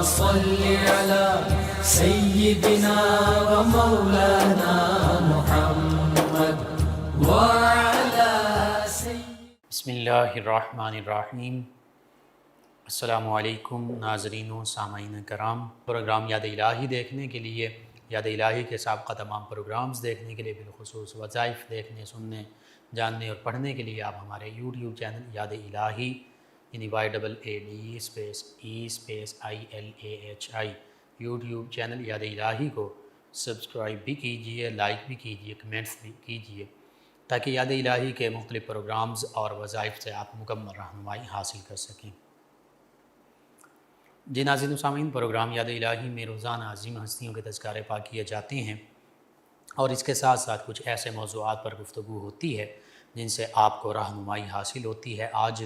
صل على سيدنا ومولانا محمد وعلى بسم اللہ الرحمن الرحیم۔ السلام علیکم ناظرین و سامعین کرام۔ پروگرام یاد الہی دیکھنے کے لیے، یاد الہی کے سابقہ تمام پروگرامز دیکھنے کے لیے، بالخصوص وظائف دیکھنے، سننے، جاننے اور پڑھنے کے لیے آپ ہمارے یوٹیوب چینل یاد الہی یعنی YAADESPECE_ILAHI یوٹیوب چینل یاد الہی کو سبسکرائب بھی کیجئے، لائک بھی کیجئے، کمنٹس بھی کیجئے، تاکہ یاد الہی کے مختلف پروگرامز اور وظائف سے آپ مکمل رہنمائی حاصل کر سکیں۔ جی ناظرین و سامعین، پروگرام یاد الہی میں روزانہ عظیم ہستیوں کے تذکارے پاک کیے جاتے ہیں اور اس کے ساتھ ساتھ کچھ ایسے موضوعات پر گفتگو ہوتی ہے جن سے آپ کو رہنمائی حاصل ہوتی ہے۔ آج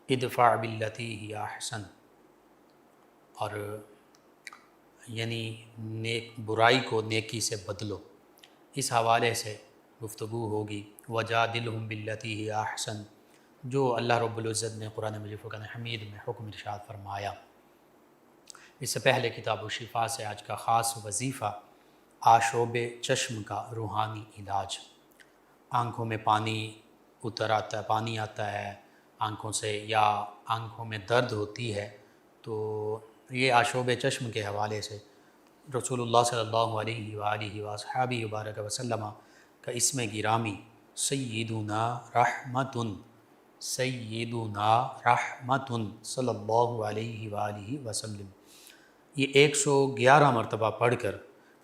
ادفع باللتی ہی احسن، اور یعنی برائی کو نیکی سے بدلو، اس حوالے سے گفتگو ہوگی۔ وجادلہم باللتی ہی احسن، جو اللہ رب العزت نے قرآن مجید فرقان حمید میں حکم ارشاد فرمایا۔ اس سے پہلے کتاب الشفاء سے آج کا خاص وظیفہ آشوب چشم کا روحانی علاج۔ آنکھوں میں پانی اتر آتا ہے، پانی آتا ہے آنکھوں سے، یا آنکھوں میں درد ہوتی ہے، تو یہ آشوب چشم کے حوالے سے رسول اللہ صلی اللہ علیہ وآلہ وصحبہ وبارک وسلم کا اسم گرامی سیدنا رحمتن، سیدنا رحمتن صلی اللہ علیہ وآلہ وسلم، یہ 111 مرتبہ پڑھ کر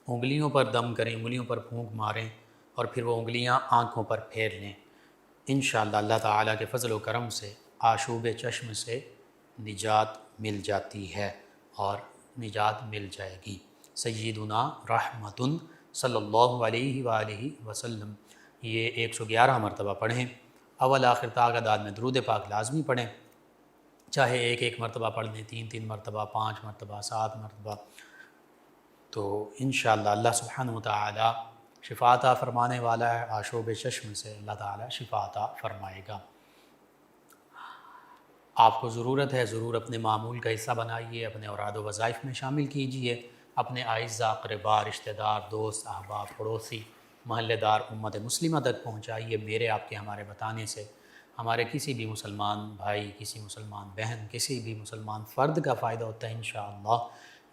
انگلیوں پر دم کریں، انگلیوں پر پھونک ماریں اور پھر وہ انگلیاں آنکھوں پر پھیر لیں۔ انشاءاللہ اللہ تعالیٰ کے فضل و کرم سے آشوب چشم سے نجات مل جاتی ہے اور نجات مل جائے گی۔ سیدنا رحمتن صلی اللہ علیہ وآلہ وسلم، یہ 111 مرتبہ پڑھیں۔ اول آخر تا تعداد میں درود پاک لازمی پڑھیں، چاہے ایک مرتبہ پڑھ لیں، 3 مرتبہ، 5 مرتبہ، 7 مرتبہ، تو انشاءاللہ اللہ سبحانہ وتعالی شفا عطا فرمانے والا ہے۔ آشوب چشم سے اللہ تعالی شفا عطا فرمائے گا۔ آپ کو ضرورت ہے، ضرور اپنے معمول کا حصہ بنائیے، اپنے اوراد و وظائف میں شامل کیجئے، اپنے اعزاء، اقرباء، رشتہ دار، دوست، احباب، پڑوسی، محلے دار، امت مسلمہ تک پہنچائیے۔ میرے آپ کے ہمارے بتانے سے ہمارے کسی بھی مسلمان بھائی، کسی مسلمان بہن، کسی بھی مسلمان فرد کا فائدہ ہوتا ہے انشاءاللہ۔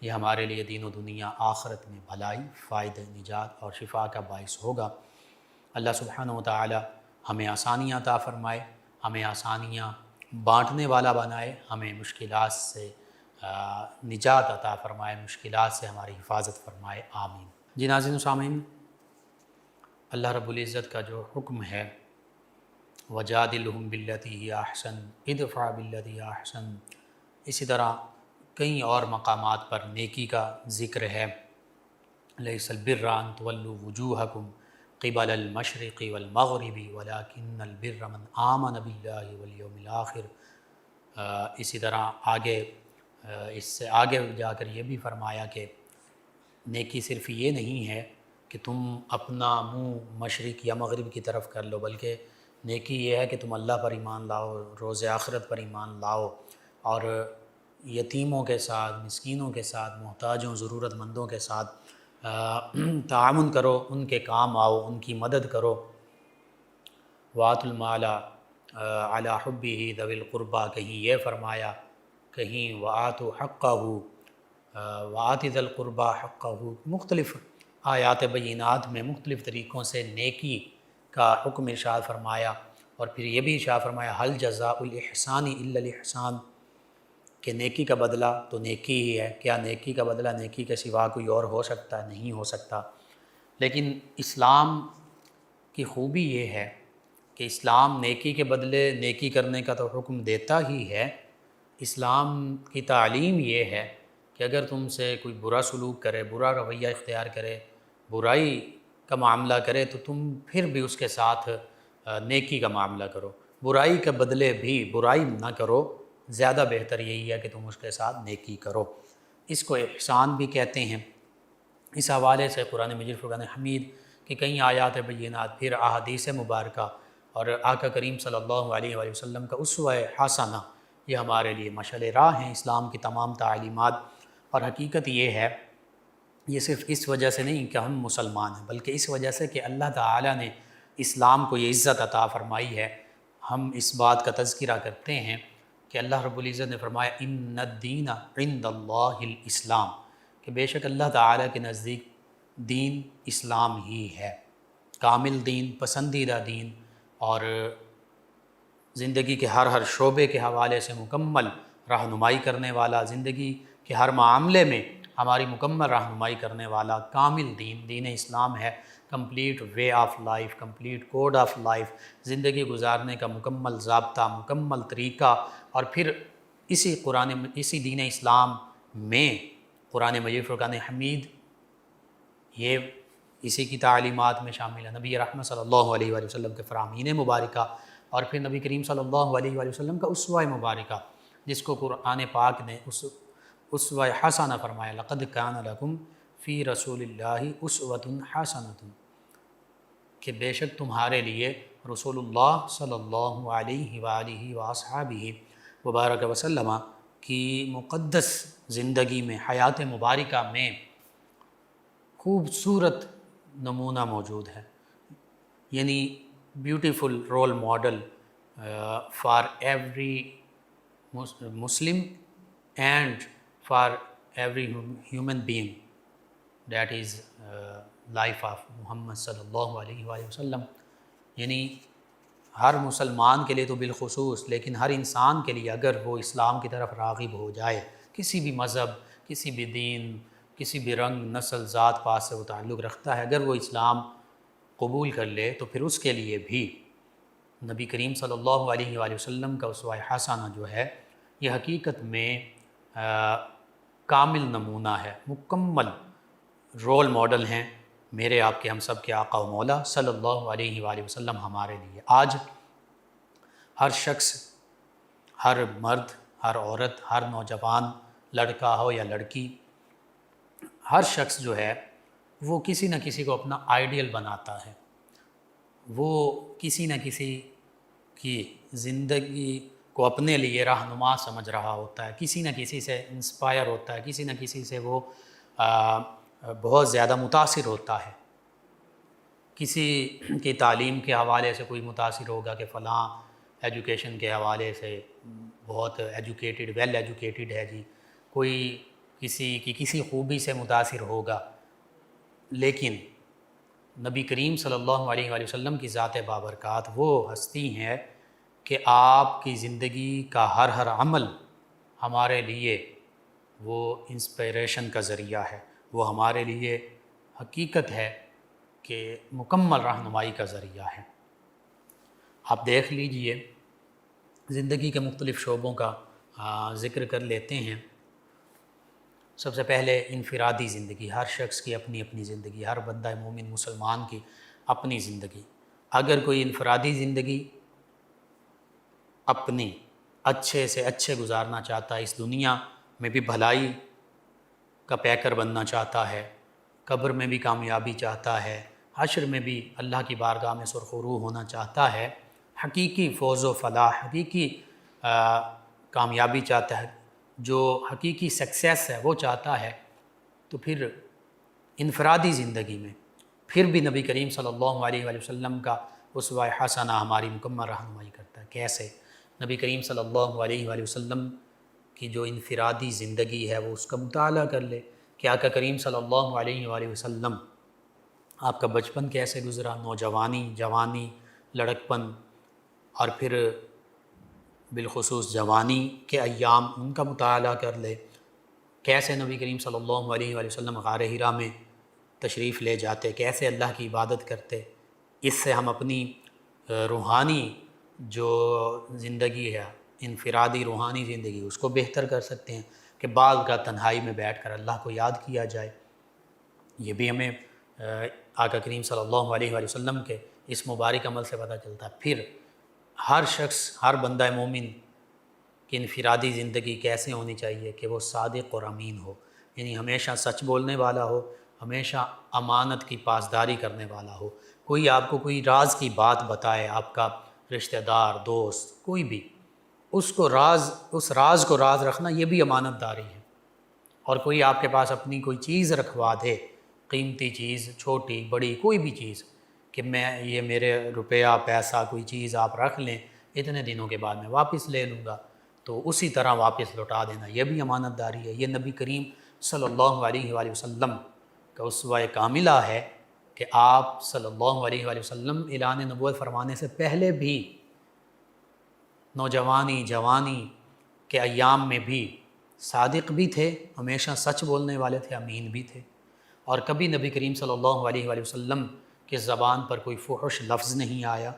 یہ ہمارے لیے دین و دنیا آخرت میں بھلائی، فائدہ، نجات اور شفا کا باعث ہوگا۔ اللہ سبحانہ وتعالی ہمیں آسانیاں عطا فرمائے، ہمیں آسانیاں بانٹنے والا بنائے، ہمیں مشکلات سے نجات عطا فرمائے، مشکلات سے ہماری حفاظت فرمائے، آمین۔ جی ناظرین و سامعین، اللہ رب العزت کا جو حکم ہے وجادلہم باللتی ہی احسن، ادفع باللتی ہی احسن، اسی طرح کئی اور مقامات پر نیکی کا ذکر ہے۔ لیس البر ان تولوا وجوہکم قبل المشرق والمغرب ولکن البر من آمن باللہ والیوم الآخر۔ اسی طرح آگے اس سے آگے جا کر یہ بھی فرمایا کہ نیکی صرف یہ نہیں ہے کہ تم اپنا منہ مشرق یا مغرب کی طرف کر لو، بلکہ نیکی یہ ہے کہ تم اللہ پر ایمان لاؤ، روز آخرت پر ایمان لاؤ، اور یتیموں کے ساتھ، مسکینوں کے ساتھ، محتاجوں، ضرورت مندوں کے ساتھ تعاون کرو، ان کے کام آؤ، ان کی مدد کرو۔ وَآتُوا الْمَالَ عَلَىٰ حُبِّهِ ذَوِي الْقُرْبَىٰ، کہیں یہ فرمایا، کہیں وَآتُوا حَقَّهُ وَآتِ ذَا الْقُرْبَىٰ حَقَّهُ، مختلف آیات بینات میں مختلف طریقوں سے نیکی کا حکم ارشاد فرمایا، اور پھر یہ بھی ارشاد فرمایا هَلْ جَزَاءُ الْإِحْسَانِ إِلَّا الْإِحْسَانُ، کہ نیکی کا بدلہ تو نیکی ہی ہے، کیا نیکی کا بدلہ نیکی کے سوا کوئی اور ہو سکتا ہے؟ نہیں ہو سکتا۔ لیکن اسلام کی خوبی یہ ہے کہ اسلام نیکی کے بدلے نیکی کرنے کا تو حکم دیتا ہی ہے۔ اسلام کی تعلیم یہ ہے کہ اگر تم سے کوئی برا سلوک کرے، برا رویہ اختیار کرے، برائی کا معاملہ کرے، تو تم پھر بھی اس کے ساتھ نیکی کا معاملہ کرو، برائی کے بدلے بھی برائی نہ کرو، زیادہ بہتر یہی ہے کہ تم اس کے ساتھ نیکی کرو۔ اس کو احسان بھی کہتے ہیں۔ اس حوالے سے قرآن مجید فرقان حمید کی کئی آیات بینات، پھر احادیث مبارکہ اور آقا کریم صلی اللہ علیہ وآلہ وسلم کا اسوہ حسنہ، یہ ہمارے لیے مشعل راہ ہیں اسلام کی تمام تعلیمات۔ اور حقیقت یہ ہے، یہ صرف اس وجہ سے نہیں کہ ہم مسلمان ہیں، بلکہ اس وجہ سے کہ اللہ تعالیٰ نے اسلام کو یہ عزت عطا فرمائی ہے۔ ہم اس بات کا تذکرہ کرتے ہیں کہ اللہ رب العزت نے فرمایا ان الدین عند اللہ الاسلام، کہ بے شک اللہ تعالیٰ کے نزدیک دین اسلام ہی ہے، کامل دین، پسندیدہ دین، اور زندگی کے ہر شعبے کے حوالے سے مکمل رہنمائی کرنے والا، زندگی کے ہر معاملے میں ہماری مکمل رہنمائی کرنے والا کامل دین، دین اسلام ہے۔ Complete way of life, complete code of life, زندگی گزارنے کا مکمل ضابطہ، مکمل طریقہ۔ اور پھر اسی دین اسلام میں قرآن مجید فرقان حمید یہ اسی کی تعلیمات میں شامل ہے، نبی رحمت صلی اللہ علیہ وآلہ وسلم کے فرامین مبارکہ، اور پھر نبی کریم صلی اللہ علیہ وآلہ وسلم کا اسوہ مبارکہ، جس کو قرآن پاک نے اسوہ حسنہ فرمایا، لقد کان لکم فی رسول اللہ اسوۃ حسنۃ، کہ بے شک تمہارے لیے رسول اللہ صلی اللہ علیہ وآلہ وآصحابہ وبارک وسلم کی مقدس زندگی میں، حیات مبارکہ میں خوبصورت نمونہ موجود ہے، یعنی beautiful role model for every Muslim and for every human being, that is life of Muhammad صلی اللہ علیہ وآلہ وسلم، یعنی ہر مسلمان کے لیے تو بالخصوص، لیکن ہر انسان کے لیے اگر وہ اسلام کی طرف راغب ہو جائے، کسی بھی مذہب، کسی بھی دین، کسی بھی رنگ، نسل، ذات پات سے وہ تعلق رکھتا ہے، اگر وہ اسلام قبول کر لے تو پھر اس کے لیے بھی نبی کریم صلی اللہ علیہ وآلہ وسلم کا اسوہ حسنہ جو ہے یہ حقیقت میں کامل نمونہ ہے، مکمل رول ماڈل ہیں، میرے آپ کے ہم سب کے آقا و مولا صلی اللہ علیہ وآلہ وسلم ہمارے لیے۔ آج ہر شخص، ہر مرد، ہر عورت، ہر نوجوان، لڑکا ہو یا لڑکی، ہر شخص جو ہے وہ کسی نہ کسی کو اپنا آئیڈیل بناتا ہے، وہ کسی نہ کسی کی زندگی کو اپنے لیے رہنما سمجھ رہا ہوتا ہے، کسی نہ کسی سے انسپائر ہوتا ہے، کسی نہ کسی سے وہ بہت زیادہ متاثر ہوتا ہے، کسی کی تعلیم کے حوالے سے کوئی متاثر ہوگا کہ فلاں ایجوکیشن کے حوالے سے بہت ایجوکیٹڈ، ویل ایجوکیٹڈ ہے جی، کوئی کسی کی کسی خوبی سے متاثر ہوگا، لیکن نبی کریم صلی اللہ علیہ وآلہ وسلم کی ذات بابرکات وہ ہستی ہیں کہ آپ کی زندگی کا ہر عمل ہمارے لیے وہ انسپائریشن کا ذریعہ ہے، وہ ہمارے لیے حقیقت ہے کہ مکمل رہنمائی کا ذریعہ ہے۔ آپ دیکھ لیجئے، زندگی کے مختلف شعبوں کا ذکر کر لیتے ہیں۔ سب سے پہلے انفرادی زندگی، ہر شخص کی اپنی اپنی زندگی، ہر بندہ مومن مسلمان کی اپنی زندگی۔ اگر کوئی انفرادی زندگی اپنی اچھے سے اچھے گزارنا چاہتا ہے، اس دنیا میں بھی بھلائی کا پیکر بننا چاہتا ہے، قبر میں بھی کامیابی چاہتا ہے، حشر میں بھی اللہ کی بارگاہ میں سرخرو ہونا چاہتا ہے، حقیقی فوز و فلاح، حقیقی کامیابی چاہتا ہے، جو حقیقی سکسیس ہے وہ چاہتا ہے، تو پھر انفرادی زندگی میں پھر بھی نبی کریم صلی اللہ علیہ وآلہ وسلم کا اسوہ حسنہ ہماری مکمل رہنمائی کرتا ہے۔ کیسے؟ نبی کریم صلی اللہ علیہ وآلہ وسلم کی جو انفرادی زندگی ہے وہ اس کا مطالعہ کر لے کہ آقا کریم صلی اللہ علیہ وآلہ وسلم آپ کا بچپن کیسے گزرا، نوجوانی، جوانی، لڑکپن، اور پھر بالخصوص جوانی کے ایام ان کا مطالعہ کر لے، کیسے نبی کریم صلی اللہ علیہ وآلہ وسلم غار حرا میں تشریف لے جاتے، کیسے اللہ کی عبادت کرتے۔ اس سے ہم اپنی روحانی جو زندگی ہے، انفرادی روحانی زندگی، اس کو بہتر کر سکتے ہیں کہ بعض کا تنہائی میں بیٹھ کر اللہ کو یاد کیا جائے۔ یہ بھی ہمیں آقا کریم صلی اللہ علیہ وآلہ وسلم کے اس مبارک عمل سے پتہ چلتا ہے۔ پھر ہر شخص، ہر بندہ مومن کی انفرادی زندگی کیسے ہونی چاہیے کہ وہ صادق اور امین ہو، یعنی ہمیشہ سچ بولنے والا ہو، ہمیشہ امانت کی پاسداری کرنے والا ہو۔ کوئی آپ کو کوئی راز کی بات بتائے، آپ کا رشتہ دار، دوست، کوئی بھی، اس راز کو راز رکھنا یہ بھی امانت داری ہے۔ اور کوئی آپ کے پاس اپنی کوئی چیز رکھوا دے، قیمتی چیز، چھوٹی بڑی کوئی بھی چیز، کہ میں یہ میرے روپیہ پیسہ کوئی چیز آپ رکھ لیں، اتنے دنوں کے بعد میں واپس لے لوں گا، تو اسی طرح واپس لوٹا دینا، یہ بھی امانت داری ہے۔ یہ نبی کریم صلی اللہ علیہ وآلہ وسلم کا اسوہ کاملہ ہے کہ آپ صلی اللہ علیہ وآلہ وسلم اعلان نبوت فرمانے سے پہلے بھی نوجوانی جوانی کے ایام میں بھی صادق بھی تھے، ہمیشہ سچ بولنے والے تھے، امین بھی تھے، اور کبھی نبی کریم صلی اللہ علیہ وآلہ وسلم کی زبان پر کوئی فحش لفظ نہیں آیا۔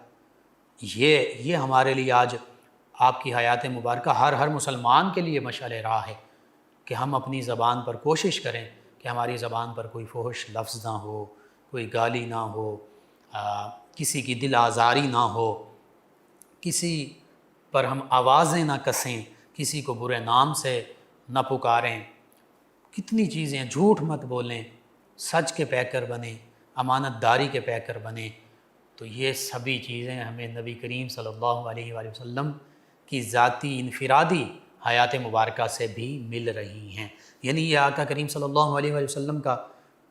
یہ ہمارے لیے آج آپ کی حیات مبارکہ ہر مسلمان کے لیے مشعل راہ ہے کہ ہم اپنی زبان پر کوشش کریں کہ ہماری زبان پر کوئی فحش لفظ نہ ہو، کوئی گالی نہ ہو، کسی کی دل آزاری نہ ہو، کسی پر ہم آوازیں نہ کسیں، کسی کو برے نام سے نہ پکاریں، کتنی چیزیں، جھوٹ مت بولیں، سچ کے پیکر بنیں، امانت داری کے پیکر بنیں۔ تو یہ سبھی چیزیں ہمیں نبی کریم صلی اللہ علیہ وآلہ وسلم کی ذاتی انفرادی حیات مبارکہ سے بھی مل رہی ہیں۔ یعنی یہ آقا کریم صلی اللہ علیہ وآلہ وسلم کا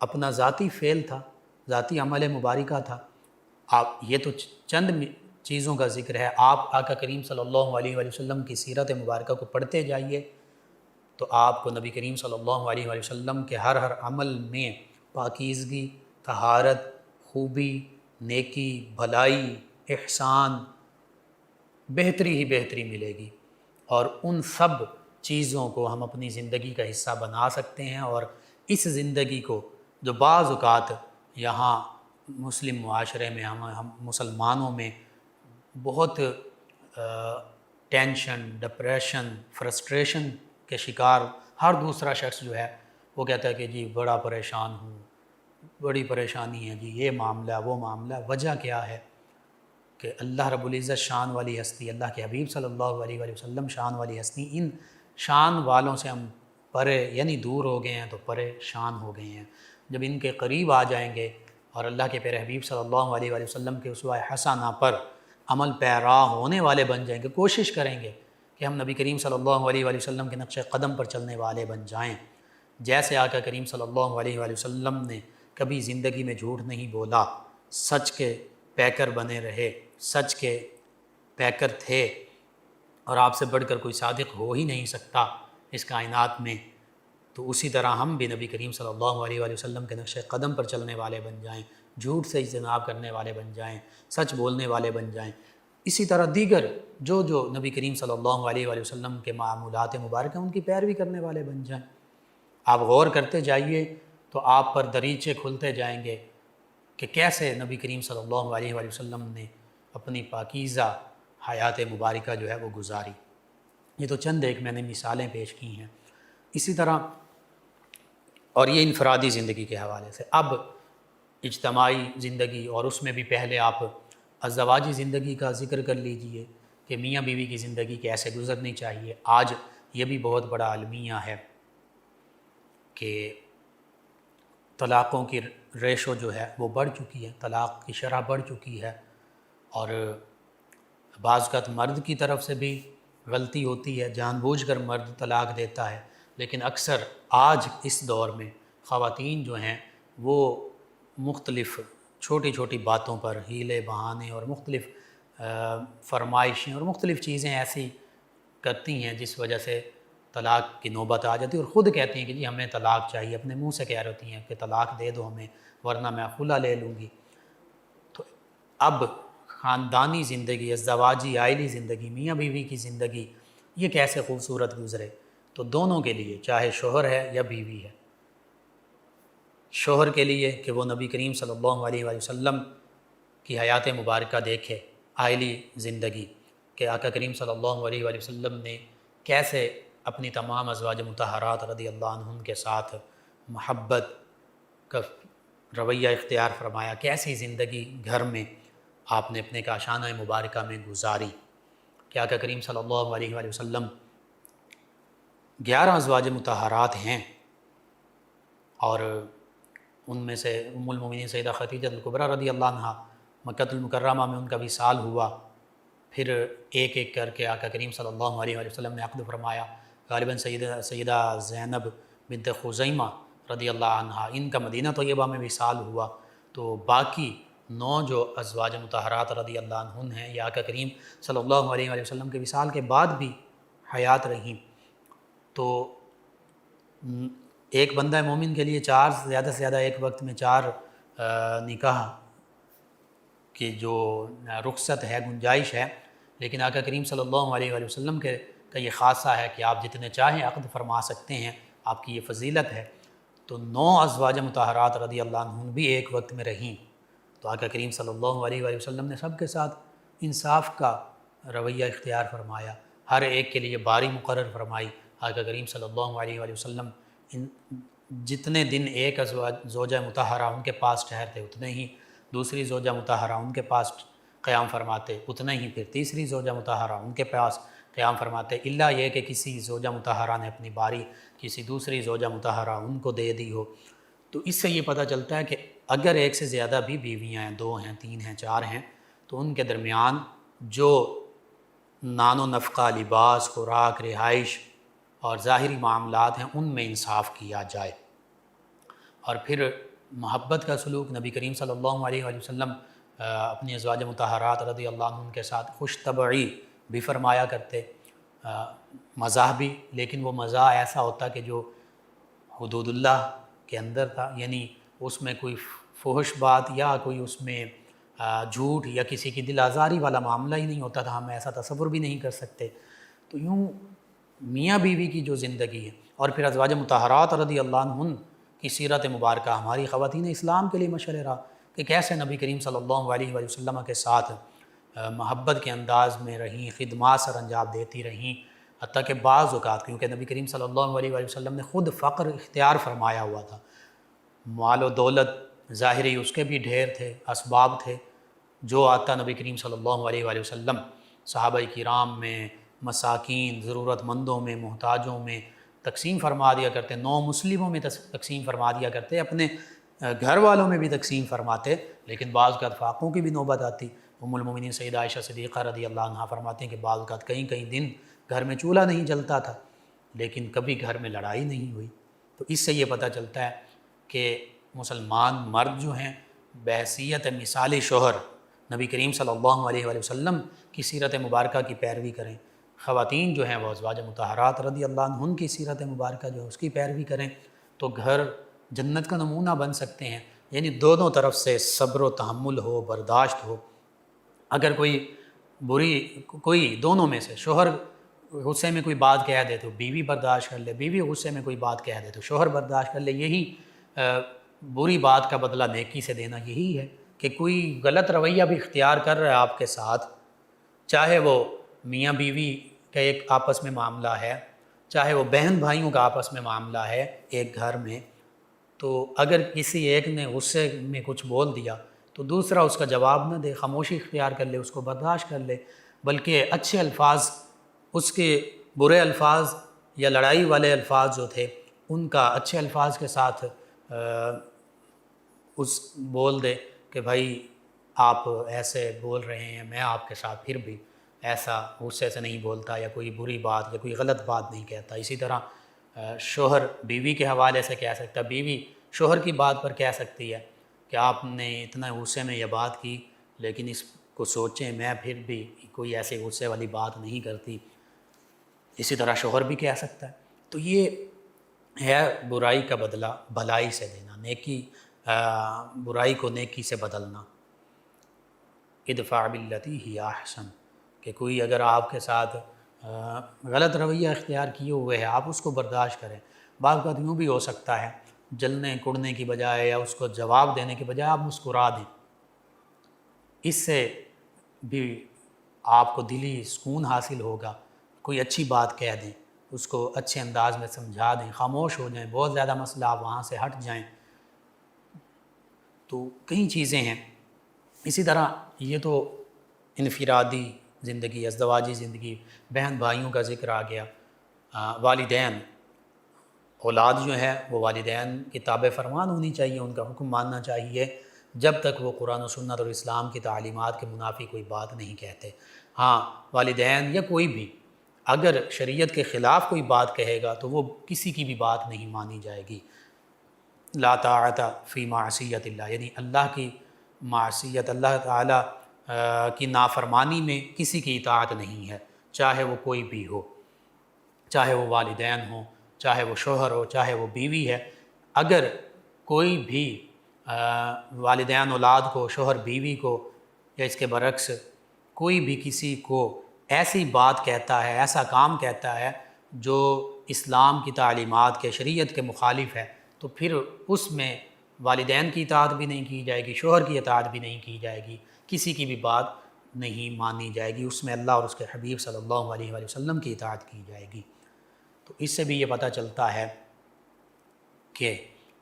اپنا ذاتی فعل تھا، ذاتی عمل مبارکہ تھا۔ آپ یہ تو چند چیزوں کا ذکر ہے، آپ آقا کریم صلی اللہ علیہ وآلہ وسلم کی سیرت مبارکہ کو پڑھتے جائیے تو آپ کو نبی کریم صلی اللہ علیہ وآلہ وسلم کے ہر عمل میں پاکیزگی، طہارت، خوبی، نیکی، بھلائی، احسان، بہتری ہی بہتری ملے گی، اور ان سب چیزوں کو ہم اپنی زندگی کا حصہ بنا سکتے ہیں۔ اور اس زندگی کو جو بعض اوقات یہاں مسلم معاشرے میں ہم مسلمانوں میں بہت ٹینشن، ڈپریشن، فرسٹریشن کے شکار ہر دوسرا شخص جو ہے وہ کہتا ہے کہ جی بڑا پریشان ہوں، بڑی پریشانی ہے جی، یہ معاملہ وہ معاملہ۔ وجہ کیا ہے کہ اللہ رب العزت شان والی ہستی، اللہ کے حبیب صلی اللہ علیہ وآلہ وسلم شان والی ہستی، ان شان والوں سے ہم پرے یعنی دور ہو گئے ہیں تو پریشان ہو گئے ہیں۔ جب ان کے قریب آ جائیں گے اور اللہ کے پیارے حبیب صلی اللہ علیہ وآلہ وسلم کے اسوہ حسنہ پر عمل پیرا ہونے والے بن جائیں گے، کوشش کریں گے کہ ہم نبی کریم صلی اللہ علیہ وآلہ وسلم کے نقش قدم پر چلنے والے بن جائیں۔ جیسے آقا کریم صلی اللہ علیہ وآلہ وسلم نے کبھی زندگی میں جھوٹ نہیں بولا، سچ کے پیکر بنے رہے، سچ کے پیکر تھے، اور آپ سے بڑھ کر کوئی صادق ہو ہی نہیں سکتا اس کائنات میں، تو اسی طرح ہم بھی نبی کریم صلی اللہ علیہ وآلہ وسلم کے نقش قدم پر چلنے والے بن جائیں، جھوٹ سے اجتناب کرنے والے بن جائیں، سچ بولنے والے بن جائیں۔ اسی طرح دیگر جو نبی کریم صلی اللہ علیہ وآلہ وسلم کے معمولات مبارک ہیں ان کی پیروی کرنے والے بن جائیں۔ آپ غور کرتے جائیے تو آپ پر دریچے کھلتے جائیں گے کہ کیسے نبی کریم صلی اللہ علیہ وآلہ وسلم نے اپنی پاکیزہ حیات مبارکہ جو ہے وہ گزاری۔ یہ تو چند ایک میں نے مثالیں پیش کی ہیں۔ اسی طرح اور یہ انفرادی زندگی کے حوالے سے، اب اجتماعی زندگی، اور اس میں بھی پہلے آپ ازدواجی زندگی کا ذکر کر لیجئے کہ میاں بیوی کی زندگی کیسے گزرنی چاہیے۔ آج یہ بھی بہت بڑا المیہ ہے کہ طلاقوں کی ریشو جو ہے وہ بڑھ چکی ہے، طلاق کی شرح بڑھ چکی ہے، اور بعض اوقات مرد کی طرف سے بھی غلطی ہوتی ہے، جان بوجھ کر مرد طلاق دیتا ہے، لیکن اکثر آج اس دور میں خواتین جو ہیں وہ مختلف چھوٹی چھوٹی باتوں پر ہیلے بہانے اور مختلف فرمائشیں اور مختلف چیزیں ایسی کرتی ہیں جس وجہ سے طلاق کی نوبت آ جاتی ہے، اور خود کہتی ہیں کہ جی ہمیں طلاق چاہیے، اپنے منہ سے کہہ رہی ہیں کہ طلاق دے دو ہمیں ورنہ میں خلا لے لوں گی۔ تو اب خاندانی زندگی، ازدواجی عائلی زندگی، میاں بیوی کی زندگی یہ کیسے خوبصورت گزرے؟ تو دونوں کے لیے، چاہے شوہر ہے یا بیوی ہے، شوہر کے لیے کہ وہ نبی کریم صلی اللہ علیہ وآلہ وسلم کی حیات مبارکہ دیکھے، عائلی زندگی کہ آقا کریم صلی اللہ علیہ وآلہ وسلم نے کیسے اپنی تمام ازواج مطہرات رضی اللہ عنہم کے ساتھ محبت کا رویہ اختیار فرمایا، کیسی زندگی گھر میں آپ نے اپنے کاشانہ مبارکہ میں گزاری کہ آقا کریم صلی اللہ علیہ وآلہ وسلم 11 ازواج مطہرات ہیں، اور ان میں سے ام المومنین سیدہ خدیجہ الکبریٰ رضی اللہ عنہا، مکہ المکرمہ میں ان کا وصال ہوا، پھر ایک ایک کر کے آقا کریم صلی اللہ علیہ وسلم نے عقد فرمایا۔ غالباً سیدہ زینب بنت خزیمہ رضی اللہ عنہا، ان کا مدینہ طیبہ میں وصال ہوا، تو باقی 9 جو ازواج مطہرات رضی اللہ عنہن ہیں، یہ آقا کریم صلی اللہ علیہ وسلم کے وصال کے بعد بھی حیات رہیں۔ تو ایک بندہ مومن کے لیے 4 زیادہ سے زیادہ ایک وقت میں 4 نکاح کی جو رخصت ہے، گنجائش ہے، لیکن آقا کریم صلی اللہ علیہ وسلم کا یہ خاصہ ہے کہ آپ جتنے چاہیں عقد فرما سکتے ہیں، آپ کی یہ فضیلت ہے۔ تو 9 ازواج مطہرات رضی اللہ عنہن بھی ایک وقت میں رہیں، تو آقا کریم صلی اللہ علیہ وسلم نے سب کے ساتھ انصاف کا رویہ اختیار فرمایا، ہر ایک کے لیے باری مقرر فرمائی۔ آقا کریم صلی اللہ علیہ وسلم جتنے دن ایک زوجہ مطہرہ ان کے پاس ٹھہرتے، اتنے ہی دوسری زوجہ مطہرہ ان کے پاس قیام فرماتے، اتنے ہی پھر تیسری زوجہ مطہرہ ان کے پاس قیام فرماتے، الا یہ کہ کسی زوجہ مطہرہ نے اپنی باری کسی دوسری زوجہ مطہرہ ان کو دے دی ہو۔ تو اس سے یہ پتہ چلتا ہے کہ اگر ایک سے زیادہ بھی بیویاں ہیں، 2 ہیں، 3 ہیں، 4 ہیں، تو ان کے درمیان جو نان و نفقہ، لباس، خوراک، رہائش اور ظاہری معاملات ہیں، ان میں انصاف کیا جائے۔ اور پھر محبت کا سلوک، نبی کریم صلی اللہ علیہ وسلم اپنی ازواج مطہرات رضی اللہ عنہن کے ساتھ خوش طبعی بھی فرمایا کرتے، مزاح بھی، لیکن وہ مزاح ایسا ہوتا کہ جو حدود اللہ کے اندر تھا، یعنی اس میں کوئی فحش بات یا کوئی اس میں جھوٹ یا کسی کی دل آزاری والا معاملہ ہی نہیں ہوتا تھا، ہم ایسا تصور بھی نہیں کر سکتے۔ تو یوں میاں بیوی کی جو زندگی ہے، اور پھر ازواج مطہرات رضی اللہ عنہن کی سیرت مبارکہ ہماری خواتین اسلام کے لیے مشعل راہ کہ کیسے نبی کریم صلی اللہ علیہ وسلم کے ساتھ محبت کے انداز میں رہیں، خدمات سر انجام دیتی رہیں، حتیٰ کہ بعض اوقات، کیونکہ نبی کریم صلی اللہ علیہ وسلم نے خود فقر اختیار فرمایا ہوا تھا، مال و دولت ظاہری اس کے بھی ڈھیر تھے، اسباب تھے، جو آتا نبی کریم صلی اللہ علیہ وسلم صحابہ کرام میں، مساکین، ضرورت مندوں میں، محتاجوں میں تقسیم فرما دیا کرتے، 9 مسلموں میں تقسیم فرما دیا کرتے، اپنے گھر والوں میں بھی تقسیم فرماتے، لیکن بعض اوقات فاقوں کی بھی نوبت آتی۔ ام المومنین سیدہ عائشہ صدیقہ رضی اللہ عنہا فرماتے ہیں کہ بعض اوقات کئی دن گھر میں چولہا نہیں جلتا تھا، لیکن کبھی گھر میں لڑائی نہیں ہوئی۔ تو اس سے یہ پتہ چلتا ہے کہ مسلمان مرد جو ہیں بحیثیت مثالی شوہر نبی کریم صلی اللہ علیہ وسلم کی سیرت مبارکہ کی پیروی کریں، خواتین جو ہیں وہ ازواج مطہرات رضی اللہ عنہن کی سیرت مبارکہ جو ہے اس کی پیروی کریں، تو گھر جنت کا نمونہ بن سکتے ہیں۔ یعنی دونوں طرف سے صبر و تحمل ہو، برداشت ہو۔ اگر کوئی دونوں میں سے شوہر غصے میں کوئی بات کہہ دے تو بیوی برداشت کر لے، بیوی غصے میں کوئی بات کہہ دے تو شوہر برداشت کر لے، یہی بری بات کا بدلہ نیکی سے دینا یہی ہے کہ کوئی غلط رویہ بھی اختیار کر رہا ہے آپ کے ساتھ، چاہے وہ میاں بیوی کا ایک آپس میں معاملہ ہے، چاہے وہ بہن بھائیوں کا آپس میں معاملہ ہے ایک گھر میں، تو اگر کسی ایک نے غصے میں کچھ بول دیا تو دوسرا اس کا جواب نہ دے، خاموشی اختیار کر لے، اس کو برداشت کر لے، بلکہ اچھے الفاظ، اس کے برے الفاظ یا لڑائی والے الفاظ جو تھے ان کا اچھے الفاظ کے ساتھ اس بول دے کہ بھائی آپ ایسے بول رہے ہیں، میں آپ کے ساتھ پھر بھی ایسا غصے سے نہیں بولتا، یا کوئی بری بات یا کوئی غلط بات نہیں کہتا۔ اسی طرح شوہر بیوی کے حوالے سے کہہ سکتا، بیوی شوہر کی بات پر کہہ سکتی ہے کہ آپ نے اتنا غصے میں یہ بات کی، لیکن اس کو سوچیں میں پھر بھی کوئی ایسے غصے والی بات نہیں کرتی۔ اسی طرح شوہر بھی کہہ سکتا ہے۔ تو یہ ہے برائی کا بدلہ بھلائی سے دینا، نیکی برائی کو نیکی سے بدلنا۔ ادفع باللتی ہی احسن، کہ کوئی اگر آپ کے ساتھ غلط رویہ اختیار کیے ہوئے ہے، آپ اس کو برداشت کریں۔ بعض اوقات یوں بھی ہو سکتا ہے جلنے کڑنے کی بجائے یا اس کو جواب دینے کی بجائے آپ مسکرا دیں، اس سے بھی آپ کو دلی سکون حاصل ہوگا۔ کوئی اچھی بات کہہ دیں، اس کو اچھے انداز میں سمجھا دیں، خاموش ہو جائیں، بہت زیادہ مسئلہ آپ وہاں سے ہٹ جائیں۔ تو کئی چیزیں ہیں۔ اسی طرح یہ تو انفرادی زندگی، ازدواجی زندگی، بہن بھائیوں کا ذکر آ گیا، والدین، اولاد جو ہے وہ والدین کی تابع فرمان ہونی چاہیے، ان کا حکم ماننا چاہیے جب تک وہ قرآن و سنت اور اسلام کی تعلیمات کے منافی کوئی بات نہیں کہتے۔ ہاں والدین یا کوئی بھی اگر شریعت کے خلاف کوئی بات کہے گا تو وہ کسی کی بھی بات نہیں مانی جائے گی۔ لا طاعت فی معصیت اللہ، یعنی اللہ کی معصیت، اللہ تعالیٰ کی نافرمانی میں کسی کی اطاعت نہیں ہے، چاہے وہ کوئی بھی ہو، چاہے وہ والدین ہوں، چاہے وہ شوہر ہو، چاہے وہ بیوی ہے۔ اگر کوئی بھی والدین اولاد کو، شوہر بیوی کو، یا اس کے برعکس کوئی بھی کسی کو ایسی بات کہتا ہے، ایسا کام کہتا ہے جو اسلام کی تعلیمات کے، شریعت کے مخالف ہے، تو پھر اس میں والدین کی اطاعت بھی نہیں کی جائے گی، شوہر کی اطاعت بھی نہیں کی جائے گی، کسی کی بھی بات نہیں مانی جائے گی، اس میں اللہ اور اس کے حبیب صلی اللہ علیہ وآلہ وسلم کی اطاعت کی جائے گی۔ تو اس سے بھی یہ پتہ چلتا ہے کہ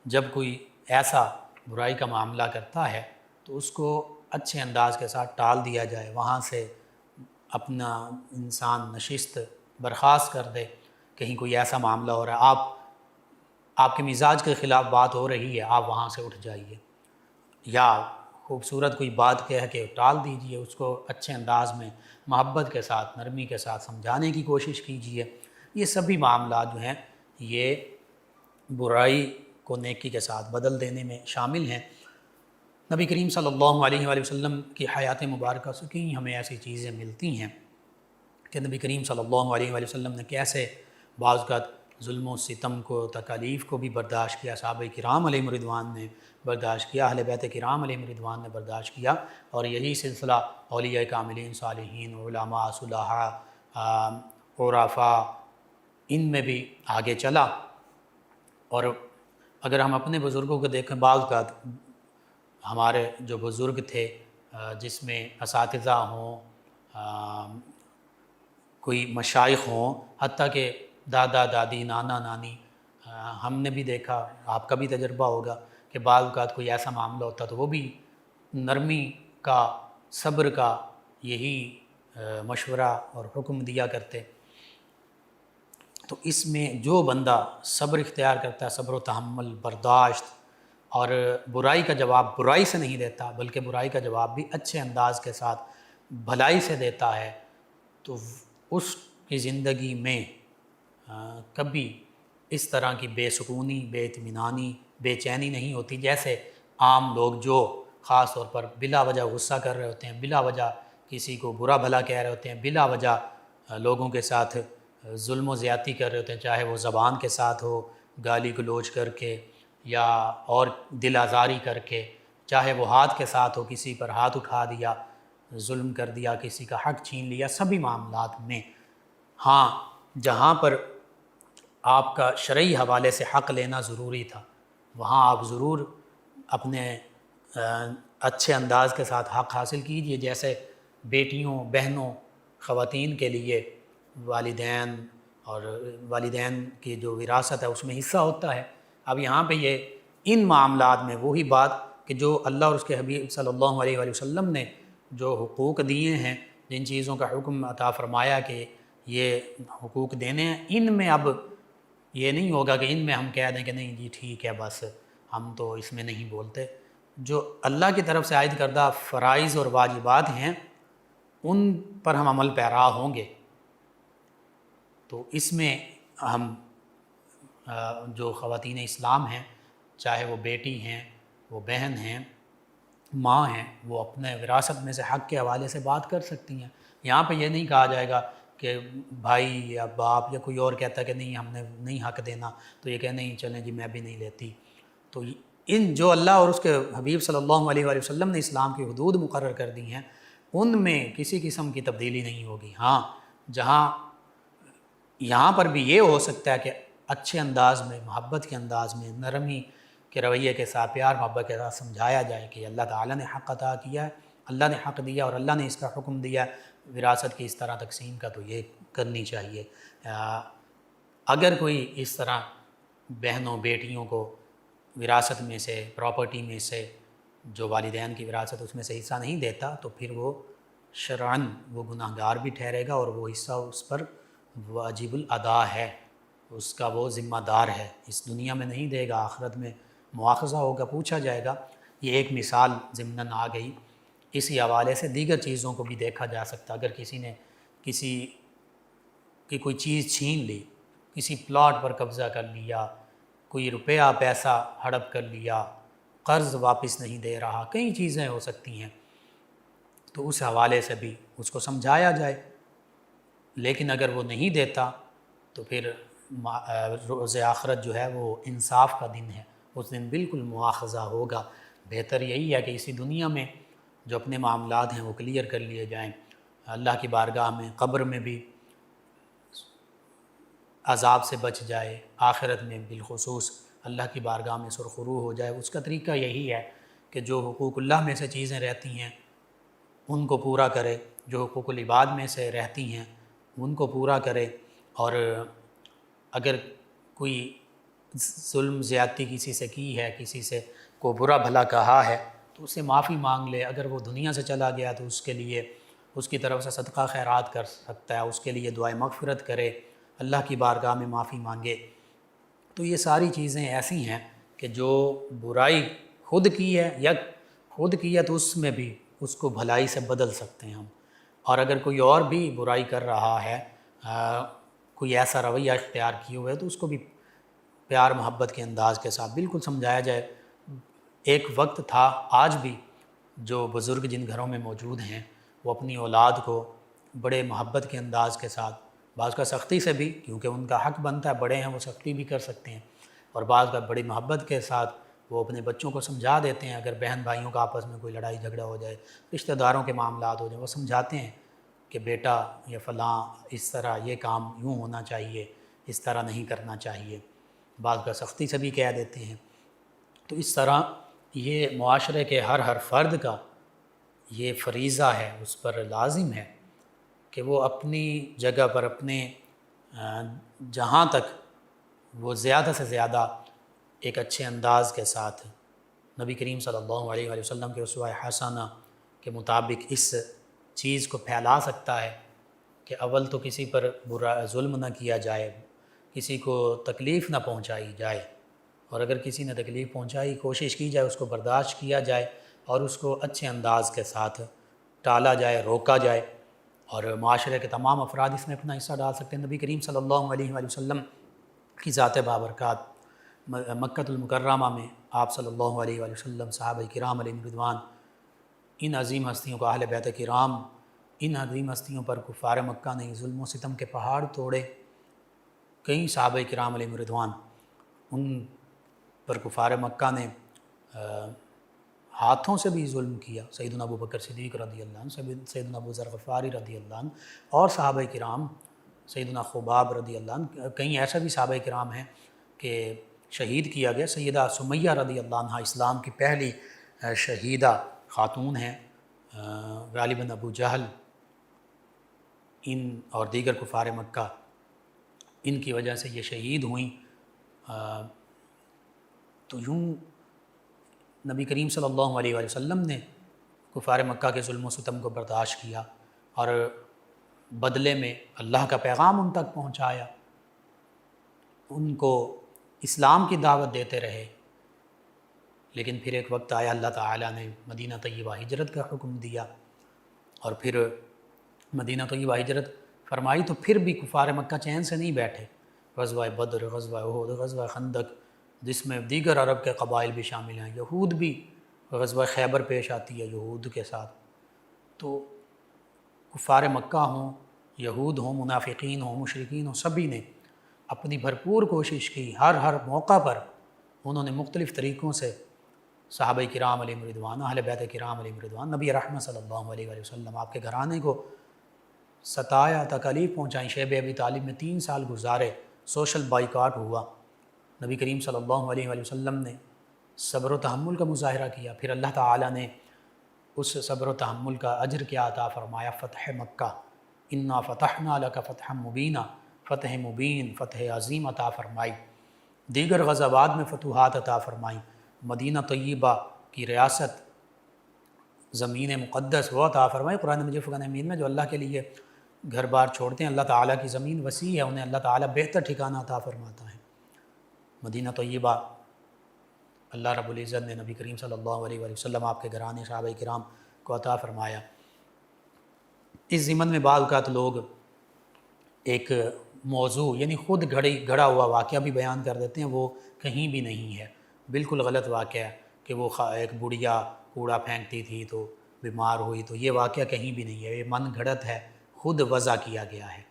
جب کوئی ایسا برائی کا معاملہ کرتا ہے تو اس کو اچھے انداز کے ساتھ ٹال دیا جائے، وہاں سے اپنا انسان نشست برخاست کر دے۔ کہیں کوئی ایسا معاملہ ہو رہا ہے، آپ کے مزاج کے خلاف بات ہو رہی ہے، آپ وہاں سے اٹھ جائیے، یا خوبصورت کوئی بات کہہ کے ٹال دیجئے، اس کو اچھے انداز میں محبت کے ساتھ، نرمی کے ساتھ سمجھانے کی کوشش کیجئے۔ یہ سبھی معاملات جو ہیں یہ برائی کو نیکی کے ساتھ بدل دینے میں شامل ہیں۔ نبی کریم صلی اللہ علیہ وآلہ وسلم کی حیات مبارکہ سے کئی ہمیں ایسی چیزیں ملتی ہیں کہ نبی کریم صلی اللہ علیہ وآلہ وسلم نے کیسے بعض اوقات ظلم و ستم کو، تکالیف کو بھی برداشت کیا، صحابہ کرام علیہم رضوان نے برداشت کیا، اہل بیت کرام علیہم رضوان نے برداشت کیا، اور یہی سلسلہ اولیاء کاملین، صالحین، علماء، صلحاء، عرفاء، ان میں بھی آگے چلا۔ اور اگر ہم اپنے بزرگوں کو دیکھیں، بعض اوقات ہمارے جو بزرگ تھے جس میں اساتذہ ہوں، کوئی مشائخ ہوں، حتیٰ کہ دادا دادی، نانا نانی، ہم نے بھی دیکھا، آپ کا بھی تجربہ ہوگا کہ بعض اوقات کوئی ایسا معاملہ ہوتا تو وہ بھی نرمی کا، صبر کا یہی مشورہ اور حکم دیا کرتے۔ تو اس میں جو بندہ صبر اختیار کرتا ہے، صبر و تحمل، برداشت، اور برائی کا جواب برائی سے نہیں دیتا بلکہ برائی کا جواب بھی اچھے انداز کے ساتھ بھلائی سے دیتا ہے، تو اس کی زندگی میں کبھی اس طرح کی بے سکونی، بے اطمینانی، بے چینی نہیں ہوتی جیسے عام لوگ جو خاص طور پر بلا وجہ غصہ کر رہے ہوتے ہیں، بلا وجہ کسی کو برا بھلا کہہ رہے ہوتے ہیں، بلا وجہ لوگوں کے ساتھ ظلم و زیادتی کر رہے ہوتے ہیں، چاہے وہ زبان کے ساتھ ہو، گالی گلوچ کر کے، یا اور دل آزاری کر کے، چاہے وہ ہاتھ کے ساتھ ہو، کسی پر ہاتھ اٹھا دیا، ظلم کر دیا، کسی کا حق چھین لیا، سبھی معاملات میں ہاں جہاں پر آپ کا شرعی حوالے سے حق لینا ضروری تھا وہاں آپ ضرور اپنے اچھے انداز کے ساتھ حق حاصل کیجئے، جیسے بیٹیوں، بہنوں، خواتین کے لیے والدین اور والدین کی جو وراثت ہے اس میں حصہ ہوتا ہے۔ اب یہاں پہ یہ ان معاملات میں وہی بات کہ جو اللہ اور اس کے حبیب صلی اللہ علیہ وآلہ وسلم نے جو حقوق دیے ہیں، جن چیزوں کا حکم عطا فرمایا کہ یہ حقوق دینے ہیں، ان میں اب یہ نہیں ہوگا کہ ان میں ہم کہہ دیں کہ نہیں جی ٹھیک ہے بس ہم تو اس میں نہیں بولتے۔ جو اللہ کی طرف سے عائد کردہ فرائض اور واجبات ہیں ان پر ہم عمل پیرا ہوں گے، تو اس میں ہم جو خواتین اسلام ہیں، چاہے وہ بیٹی ہیں، وہ بہن ہیں، ماں ہیں، وہ اپنے وراثت میں سے حق کے حوالے سے بات کر سکتی ہیں۔ یہاں پہ یہ نہیں کہا جائے گا کہ بھائی یا باپ یا کوئی اور کہتا ہے کہ نہیں ہم نے نہیں حق دینا، تو یہ کہ نہیں چلیں جی میں بھی نہیں لیتی۔ تو ان جو اللہ اور اس کے حبیب صلی اللہ علیہ وآلہ وسلم نے اسلام کی حدود مقرر کر دی ہیں ان میں کسی قسم کی تبدیلی نہیں ہوگی۔ ہاں جہاں یہاں پر بھی یہ ہو سکتا ہے کہ اچھے انداز میں، محبت کے انداز میں، نرمی کے رویے کے ساتھ، پیار محبت کے ساتھ سمجھایا جائے کہ اللہ تعالیٰ نے حق عطا کیا ہے، اللہ نے حق دیا اور اللہ نے اس کا حکم دیا وراثت کی اس طرح تقسیم کا، تو یہ کرنی چاہیے۔ اگر کوئی اس طرح بہنوں بیٹیوں کو وراثت میں سے، پراپرٹی میں سے، جو والدین کی وراثت اس میں سے حصہ نہیں دیتا تو پھر وہ شرعاً وہ گناہ گار بھی ٹھہرے گا اور وہ حصہ اس پر واجب الادا ہے، اس کا وہ ذمہ دار ہے، اس دنیا میں نہیں دے گا، آخرت میں مواخذہ ہوگا، پوچھا جائے گا۔ یہ ایک مثال ضمناً آ گئی اسی حوالے سے دیگر چیزوں کو بھی دیکھا جا سکتا. اگر کسی نے کسی کی کوئی چیز چھین لی، کسی پلاٹ پر قبضہ کر لیا، کوئی روپیہ پیسہ ہڑپ کر لیا، قرض واپس نہیں دے رہا، کئی چیزیں ہو سکتی ہیں، تو اس حوالے سے بھی اس کو سمجھایا جائے. لیکن اگر وہ نہیں دیتا تو پھر روز آخرت جو ہے وہ انصاف کا دن ہے، اس دن بالکل مواخذہ ہوگا. بہتر یہی ہے کہ اسی دنیا میں جو اپنے معاملات ہیں وہ کلیئر کر لیے جائیں، اللہ کی بارگاہ میں قبر میں بھی عذاب سے بچ جائے، آخرت میں بالخصوص اللہ کی بارگاہ میں سرخرو ہو جائے. اس کا طریقہ یہی ہے کہ جو حقوق اللہ میں سے چیزیں رہتی ہیں ان کو پورا کرے، جو حقوق العباد میں سے رہتی ہیں ان کو پورا کرے، اور اگر کوئی ظلم زیادتی کسی سے کی ہے، کسی سے کو برا بھلا کہا ہے تو اس سے معافی مانگ لے. اگر وہ دنیا سے چلا گیا تو اس کے لیے اس کی طرف سے صدقہ خیرات کر سکتا ہے، اس کے لیے دعائے مغفرت کرے، اللہ کی بارگاہ میں معافی مانگے. تو یہ ساری چیزیں ایسی ہیں کہ جو برائی خود کی ہے یا خود کی ہے تو اس میں بھی اس کو بھلائی سے بدل سکتے ہیں ہم. اور اگر کوئی اور بھی برائی کر رہا ہے، کوئی ایسا رویہ اختیار کیے ہوئے تو اس کو بھی پیار محبت کے انداز کے ساتھ بالکل سمجھایا جائے. ایک وقت تھا، آج بھی جو بزرگ جن گھروں میں موجود ہیں وہ اپنی اولاد کو بڑے محبت کے انداز کے ساتھ، بعض کا سختی سے بھی، کیونکہ ان کا حق بنتا ہے، بڑے ہیں وہ سختی بھی کر سکتے ہیں، اور بعض کا بڑی محبت کے ساتھ وہ اپنے بچوں کو سمجھا دیتے ہیں. اگر بہن بھائیوں کا آپس میں کوئی لڑائی جھگڑا ہو جائے، رشتہ داروں کے معاملات ہو جائیں، وہ سمجھاتے ہیں کہ بیٹا یا فلاں اس طرح یہ کام یوں ہونا چاہیے، اس طرح نہیں کرنا چاہیے. بعض کا سختی سے بھی کہہ دیتے ہیں. تو اس طرح یہ معاشرے کے ہر فرد کا یہ فریضہ ہے، اس پر لازم ہے کہ وہ اپنی جگہ پر اپنے جہاں تک وہ زیادہ سے زیادہ ایک اچھے انداز کے ساتھ نبی کریم صلی اللہ علیہ وآلہ وسلم کے اسوہ حسنہ کے مطابق اس چیز کو پھیلا سکتا ہے کہ اول تو کسی پر برا ظلم نہ کیا جائے، کسی کو تکلیف نہ پہنچائی جائے، اور اگر کسی نے تکلیف پہنچائی کوشش کی جائے اس کو برداشت کیا جائے اور اس کو اچھے انداز کے ساتھ ٹالا جائے، روکا جائے، اور معاشرے کے تمام افراد اس میں اپنا حصہ ڈال سکتے ہیں. نبی کریم صلی اللہ علیہ وآلہ وسلم کی ذات بابرکات مکہ المکرمہ میں آپ صلی اللہ علیہ وآلہ وسلم، صحابہ کرام علیہم رضوان، ان عظیم ہستیوں کو، اہل بیت کرام، ان عظیم ہستیوں پر کفار مکہ نے ظلم و ستم کے پہاڑ توڑے. کئی صحابہ کرام علیہم رضوان، ان پر کفار مکہ نے ہاتھوں سے بھی ظلم کیا. سیدنا ابو بکر صدیق رضی اللہ عنہ، سیدنا ابو ذر غفاری رضی اللہ عنہ، اور صحابہ کرام، سیدنا خباب رضی اللہ عنہ. کئی ایسے بھی صحابہ کرام ہیں کہ شہید کیا گیا. سیدہ سمیہ رضی اللہ عنہ اسلام کی پہلی شہیدہ خاتون ہیں. غالباً ابو جہل ان اور دیگر کفار مکہ ان کی وجہ سے یہ شہید ہوئیں. تو یوں نبی کریم صلی اللہ علیہ وآلہ وسلم نے کفار مکہ کے ظلم و ستم کو برداشت کیا اور بدلے میں اللہ کا پیغام ان تک پہنچایا، ان کو اسلام کی دعوت دیتے رہے. لیکن پھر ایک وقت آیا، اللہ تعالیٰ نے مدینہ طیبہ ہجرت کا حکم دیا، اور پھر مدینہ طیبہ ہجرت فرمائی تو پھر بھی کفار مکہ چین سے نہیں بیٹھے. غزوہ بدر، غزوہ احد، غزوہ خندق، جس میں دیگر عرب کے قبائل بھی شامل ہیں، یہود بھی، غزوہ خیبر پیش آتی ہے یہود کے ساتھ. تو کفار مکہ ہوں، یہود ہوں، منافقین ہوں، مشرکین ہوں، سبھی نے اپنی بھرپور کوشش کی. ہر موقع پر انہوں نے مختلف طریقوں سے صحابہ کرام علیہم رضوان، اہل بیت کرام علیہم رضوان، نبی رحمت صلی اللہ علیہ وآلہ وسلم، آپ کے گھرانے کو ستایا، تکالیف پہنچائیں. شیب ابی طالب میں 3 سال گزارے، سوشل بائیکاٹ ہوا. نبی کریم صلی اللہ علیہ وآلہ وسلم نے صبر و تحمل کا مظاہرہ کیا. پھر اللہ تعالیٰ نے اس صبر و تحمل کا اجر کیا عطا فرمایا؟ فتح مکہ، انا فتحنا لک فتحا مبینا، فتح مبین، فتح عظیم عطا فرمائی. دیگر غزوات میں فتوحات عطا فرمائیں. مدینہ طیبہ کی ریاست، زمین مقدس وہ عطا فرمائی. قرآن مجید فرقان حمید میں جو اللہ کے لیے گھر بار چھوڑتے ہیں، اللہ تعالیٰ کی زمین وسیع ہے، انہیں اللہ تعالیٰ بہتر ٹھکانہ عطا فرماتا ہے. مدینہ طیبہ اللہ رب العزت نے نبی کریم صلی اللہ علیہ وآلہ وسلم، آپ کے گھرانے، صحابہ کرام کو عطا فرمایا۔ اس ضمن میں بعض اوقات لوگ ایک موضوع یعنی خود گھڑا ہوا واقعہ بھی بیان کر دیتے ہیں، وہ کہیں بھی نہیں ہے، بالکل غلط واقعہ ہے کہ وہ ایک بڑھیا کوڑا پھینکتی تھی تو بیمار ہوئی، تو یہ واقعہ کہیں بھی نہیں ہے، یہ من گھڑت ہے، خود وضع کیا گیا ہے۔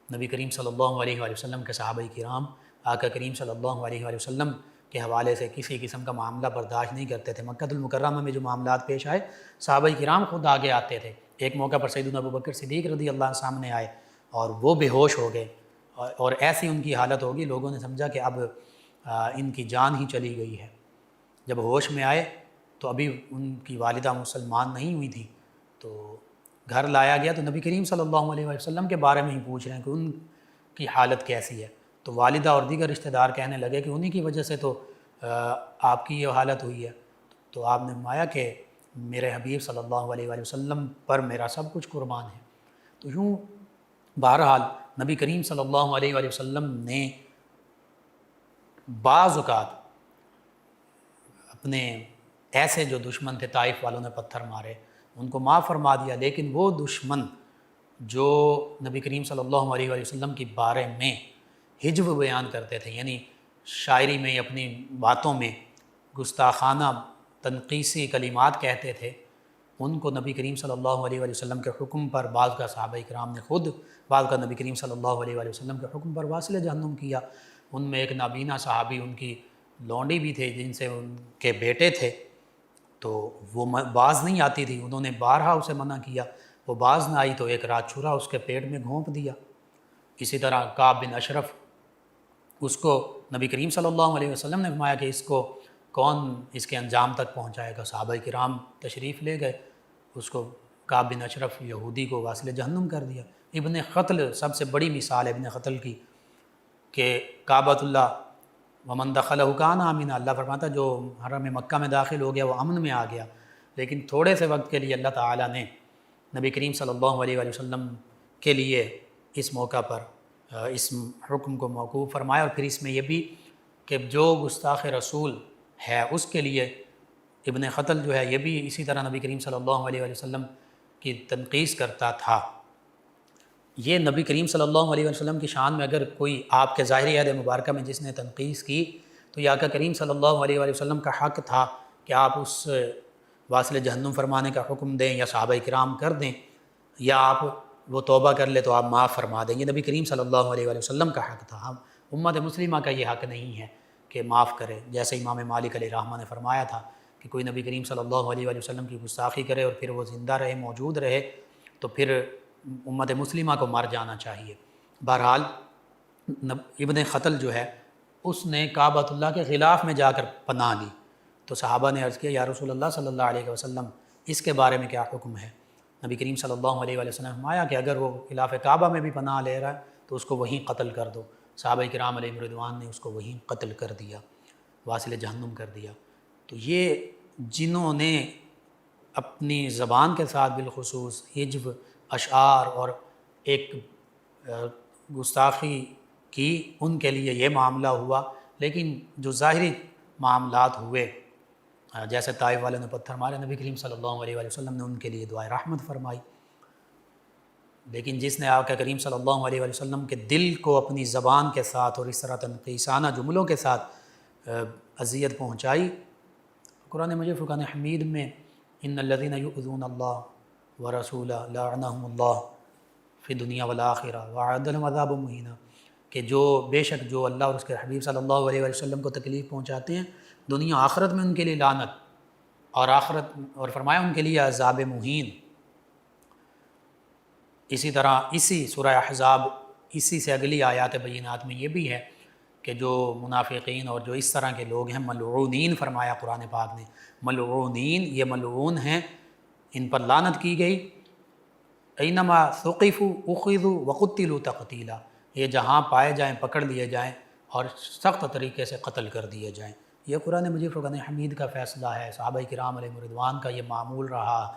نبی کریم صلی اللہ علیہ وآلہ وسلم کے صحابہ کرام آقا کریم صلی اللہ علیہ وآلہ وسلم کے حوالے سے کسی قسم کا معاملہ برداشت نہیں کرتے تھے۔ مکہ المکرمہ میں جو معاملات پیش آئے، صحابہ کرام خود آگے آتے تھے۔ ایک موقع پر سیدنا ابوبکر صدیق رضی اللہ عنہ سامنے آئے اور وہ بے ہوش ہو گئے، اور ایسی ان کی حالت ہوگی، لوگوں نے سمجھا کہ اب ان کی جان ہی چلی گئی ہے۔ جب ہوش میں آئے تو ابھی ان کی والدہ مسلمان نہیں ہوئی تھی، تو گھر لایا گیا تو نبی کریم صلی اللہ علیہ وسلم کے بارے میں ہی پوچھ رہے ہیں کہ ان کی حالت کیسی ہے، تو والدہ اور دیگر رشتہ دار کہنے لگے کہ انہی کی وجہ سے تو آپ کی یہ حالت ہوئی ہے۔ تو آپ نے فرمایا کہ میرے حبیب صلی اللہ علیہ وآلہ وسلم پر میرا سب کچھ قربان ہے۔ تو یوں بہرحال نبی کریم صلی اللہ علیہ وآلہ وسلم نے بعض اوقات اپنے ایسے جو دشمن تھے، طائف والوں نے پتھر مارے، ان کو معاف فرما دیا، لیکن وہ دشمن جو نبی کریم صلی اللہ علیہ وآلہ وسلم کے بارے میں ہجو بیان کرتے تھے، یعنی شاعری میں اپنی باتوں میں گستاخانہ تنقیسی کلمات کہتے تھے، ان کو نبی کریم صلی اللہ علیہ وآلہ وسلم کے حکم پر بعض کا صحابہ کرام نے خود، بعض کا نبی کریم صلی اللہ علیہ وآلہ وسلم کے حکم پر واصل جہنم کیا۔ ان میں ایک نابینا صحابی، ان کی لونڈی بھی تھے جن سے ان کے بیٹے تھے، تو وہ باز نہیں آتی تھی، انہوں نے بارہا اسے منع کیا، وہ باز نہ آئی تو ایک رات چھرا اس کے پیٹ میں گھونپ دیا۔ اسی طرح کعب بن اشرف، اس کو نبی کریم صلی اللہ علیہ وسلم نے فرمایا کہ اس کو کون اس کے انجام تک پہنچائے گا، صحابہ کرام تشریف لے گئے، اس کو کعب بن اشرف یہودی کو واصل جہنم کر دیا۔ ابن قتل سب سے بڑی مثال ہے ابن قتل کی، کہ کعبۃ اللہ ومن دخلہ کان آمنا، اللہ فرماتا جو حرم مکہ میں داخل ہو گیا وہ امن میں آ گیا، لیکن تھوڑے سے وقت کے لیے اللہ تعالیٰ نے نبی کریم صلی اللہ علیہ وآلہ وسلم کے لیے اس موقع پر اس حکم کو موقوف فرمایا، اور پھر اس میں یہ بھی کہ جو گستاخ رسول ہے اس کے لیے ابن قتل جو ہے یہ بھی اسی طرح نبی کریم صلی اللہ علیہ وآلہ وسلم کی تنقیص کرتا تھا۔ یہ نبی کریم صلی اللہ علیہ وسلم کی شان میں اگر کوئی آپ کے ظاہری عہد مبارکہ میں جس نے تنقیص کی، تو یہ آقا کریم صلی اللہ علیہ وآلہ وسلم کا حق تھا کہ آپ اس واصل جہنم فرمانے کا حکم دیں یا صحابہ کرام کر دیں، یا آپ وہ توبہ کر لے تو آپ معاف فرما دیں۔ یہ نبی کریم صلی اللہ علیہ وآلہ وسلم کا حق تھا، ہم امت مسلمہ کا یہ حق نہیں ہے کہ معاف کرے۔ جیسے امام مالک علیہ الرحمہ نے فرمایا تھا کہ کوئی نبی کریم صلی اللہ علیہ وآلہ وسلم کی گستاخی کرے اور پھر وہ زندہ رہے، موجود رہے، تو پھر امت مسلمہ کو مر جانا چاہیے۔ بہرحال ابن قتل جو ہے اس نے کعبۃ اللہ کے غلاف میں جا کر پناہ لی، تو صحابہ نے عرض کیا یا رسول اللہ صلی اللہ علیہ وسلم اس کے بارے میں کیا حکم ہے؟ نبی کریم صلی اللہ علیہ وسلم نے فرمایا کہ اگر وہ خلاف کعبہ میں بھی پناہ لے رہا ہے تو اس کو وہیں قتل کر دو۔ صحابہ کرام علیہ رضوان نے اس کو وہیں قتل کر دیا، واصل جہنم کر دیا۔ تو یہ جنہوں نے اپنی زبان کے ساتھ بالخصوص ہجو، اشعار اور ایک گستاخی کی، ان کے لیے یہ معاملہ ہوا، لیکن جو ظاہری معاملات ہوئے جیسے طائف والے نے پتھر مارے، نبی کریم صلی اللہ علیہ وآلہ وسلم نے ان کے لیے دعائے رحمت فرمائی۔ لیکن جس نے آقا کریم صلی اللہ علیہ وآلہ وسلم کے دل کو اپنی زبان کے ساتھ اور اس طرح تنقیسانہ جملوں کے ساتھ اذیت پہنچائی، قرآن مجید فرقان حمید میں ان الذین یؤذون اللہ ورسولہ لعنہم اللہ فی الدنیا والآخرہ وأعد لهم عذابا مہینا، کہ جو بے شک جو اللہ اور اس کے حبیب صلی اللہ علیہ وآلہ وسلم کو تکلیف پہنچاتے ہیں، دنیا آخرت میں ان کے لیے لعنت، اور آخرت اور فرمایا ان کے لیے عذاب مہین۔ اسی طرح اسی سورہ احزاب اسی سے اگلی آیات بینات میں یہ بھی ہے کہ جو منافقین اور جو اس طرح کے لوگ ہیں ملعونین، فرمایا قرآن پاک نے ملعونین، یہ ملعون ہیں، ان پر لعنت کی گئی۔ اینما ثقفوا اخذوا وقتلوا تقتیلا، یہ جہاں پائے جائیں پکڑ لیے جائیں اور سخت طریقے سے قتل کر دیے جائیں۔ یہ قرآن مجید فرقان حمید کا فیصلہ ہے، صحابہ کرام علیہ رضوان کا یہ معمول رہا۔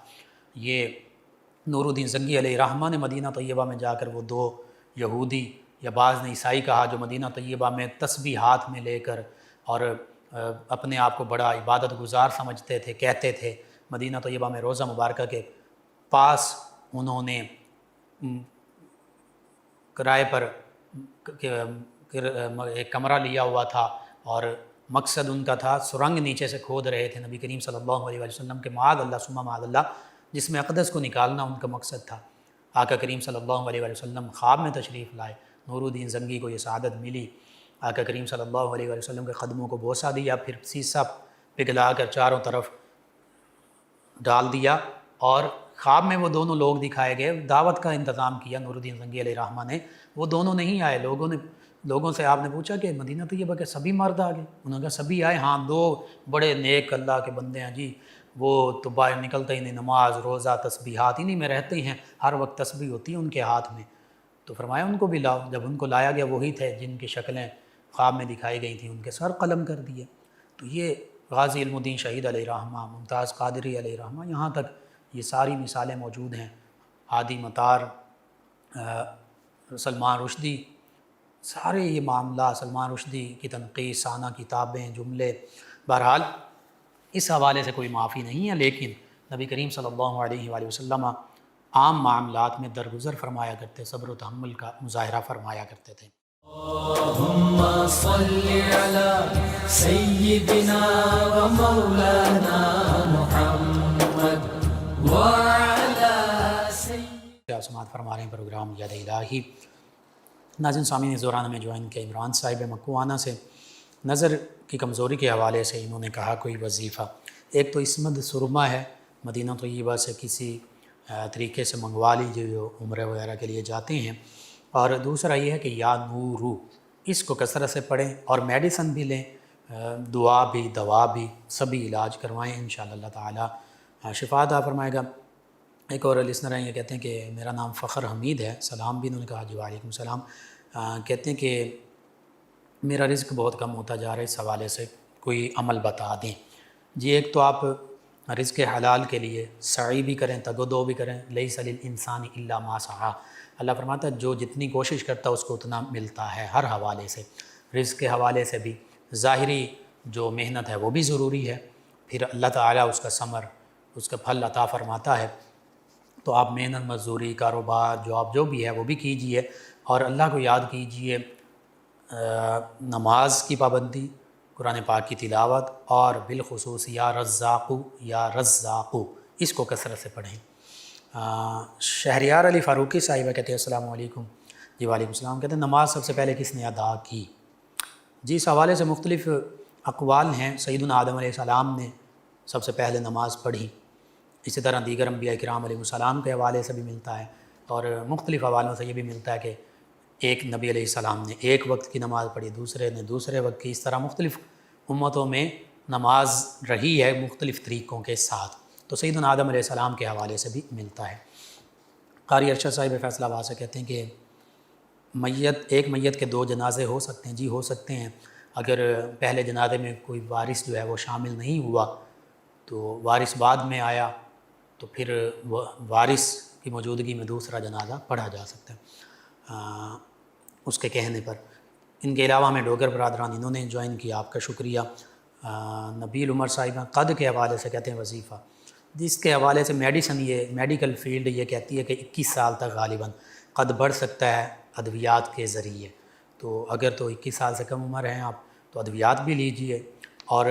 یہ نور الدین زنگی علیہ الرحمہ نے مدینہ طیبہ میں جا کر وہ دو یہودی یا بعض نے عیسائی کہا جو مدینہ طیبہ میں تسبیح ہاتھ میں لے کر اور اپنے آپ کو بڑا عبادت گزار سمجھتے تھے، کہتے تھے مدینہ طیبہ میں روزہ مبارکہ کے پاس انہوں نے کرائے پر ایک کمرہ لیا ہوا تھا، اور مقصد ان کا تھا سرنگ نیچے سے کھود رہے تھے نبی کریم صلی اللہ علیہ وسلم کے معاذ اللہ ثم معاذ اللہ جسم اقدس کو نکالنا ان کا مقصد تھا۔ آقا کریم صلی اللہ علیہ وسلم خواب میں تشریف لائے، نور الدین زنگی کو یہ سعادت ملی، آقا کریم صلی اللہ علیہ وسلم کے قدموں کو بوسہ دیا، پھر سیسہ پگھلا کر چاروں طرف ڈال دیا، اور خواب میں وہ دونوں لوگ دکھائے گئے، دعوت کا انتظام کیا نور الدین زنگی علیہ الرحمہ نے، وہ دونوں نہیں آئے، لوگوں سے آپ نے پوچھا کہ مدینہ طیبہ کے سبھی مرد آ گئے؟ انہوں نے کہا سبھی آئے، ہاں 2 بڑے نیک اللہ کے بندے ہیں جی، وہ تو باہر نکلتے ہی نہیں، نماز روزہ تسبیحات انہی میں رہتے ہیں، ہر وقت تسبیح ہوتی ہے ان کے ہاتھ میں۔ تو فرمایا ان کو بھی لاؤ، جب ان کو لایا گیا وہی تھے جن کی شکلیں خواب میں دکھائی گئی تھیں، ان کے سر قلم کر دیے۔ تو یہ غازی علم الدین شہید علیہ الرحمہ، ممتاز قادری علیہ الرحمہ، یہاں تک یہ ساری مثالیں موجود ہیں، ہادی مطار، سلمان رشدی، سارے یہ معاملہ، سلمان رشدی کی تنقید، ثانہ کتابیں، جملے، بہرحال اس حوالے سے کوئی معافی نہیں ہے، لیکن نبی کریم صلی اللہ علیہ وآلہ وسلم عام معاملات میں درگزر فرمایا کرتے، صبر و تحمل کا مظاہرہ فرمایا کرتے تھے۔ اللہم صلی علی سیدنا و مولانا محمد وعلی سیدنا۔ سماعت فرما رہے ہیں پروگرام ید الہی۔ ناظرین سامعین، اس دوران میں جوائن کے عمران صاحب مکوانہ سے نظر کی کمزوری کے حوالے سے انہوں نے کہا کوئی وظیفہ، ایک تو اسمد سرما ہے، مدینہ طیبہ سے کسی طریقے سے منگوا لیجیے جو عمرہ وغیرہ کے لیے جاتے ہیں، اور دوسرا یہ ہے کہ یا نورو، اس کو کثرت سے پڑھیں، اور میڈیسن بھی لیں، دعا بھی دوا بھی، سبھی علاج کروائیں، انشاءاللہ اللہ تعالی شفا عطا فرمائے گا۔ ایک اور لسنر ہیں، یہ کہتے ہیں کہ میرا نام فخر حمید ہے، سلام بھی انہوں نے کہا، جی وعلیکم السلام۔ کہتے ہیں کہ میرا رزق بہت کم ہوتا جا رہا ہے، اس حوالے سے کوئی عمل بتا دیں۔ جی ایک تو آپ رزق حلال کے لیے سعی بھی کریں، تگ و دو بھی کریں، لیس للانسان الا ما سعی، اللہ فرماتا ہے جو جتنی کوشش کرتا ہے اس کو اتنا ملتا ہے، ہر حوالے سے، رزق کے حوالے سے بھی، ظاہری جو محنت ہے وہ بھی ضروری ہے، پھر اللہ تعالیٰ اس کا ثمر، اس کا پھل عطا فرماتا ہے، تو آپ محنت مزدوری کاروبار جاب جو بھی ہے وہ بھی کیجئے، اور اللہ کو یاد کیجئے، نماز کی پابندی، قرآن پاک کی تلاوت، اور بالخصوص یا رزاقو اس کو کثرت سے پڑھیں۔ شہریار علی فاروقی صاحبہ کہتے ہیں السلام علیکم، جی وعلیکم السلام، کہتے ہیں نماز سب سے پہلے کس نے ادا کی؟ جی اس حوالے سے مختلف اقوال ہیں، سیدنا آدم علیہ السلام نے سب سے پہلے نماز پڑھی، اسی طرح دیگر انبیاء کرام علیہ السلام کے حوالے سے بھی ملتا ہے، اور مختلف حوالوں سے یہ بھی ملتا ہے کہ ایک نبی علیہ السلام نے ایک وقت کی نماز پڑھی، دوسرے نے دوسرے وقت کی، اس طرح مختلف امتوں میں نماز رہی ہے مختلف طریقوں کے ساتھ، تو سیدنا آدم علیہ السلام کے حوالے سے بھی ملتا ہے۔ قاری ارشد صاحب فیصلہ آباد سے کہتے ہیں کہ ایک میت کے 2 جنازے ہو سکتے ہیں؟ جی ہو سکتے ہیں، اگر پہلے جنازے میں کوئی وارث جو ہے وہ شامل نہیں ہوا تو وارث بعد میں آیا تو پھر وارث کی موجودگی میں دوسرا جنازہ پڑھا جا سکتا ہے اس کے کہنے پر۔ ان کے علاوہ ہمیں ڈوگر برادران انہوں نے جوائن کیا، آپ کا شکریہ۔ نبیل عمر صاحبہ قد کے حوالے سے کہتے ہیں وظیفہ، جس کے حوالے سے میڈیکل فیلڈ یہ کہتی ہے کہ 21 سال تک غالباً قد بڑھ سکتا ہے ادویات کے ذریعے، تو اگر تو 21 سال سے کم عمر ہیں آپ تو ادویات بھی لیجئے، اور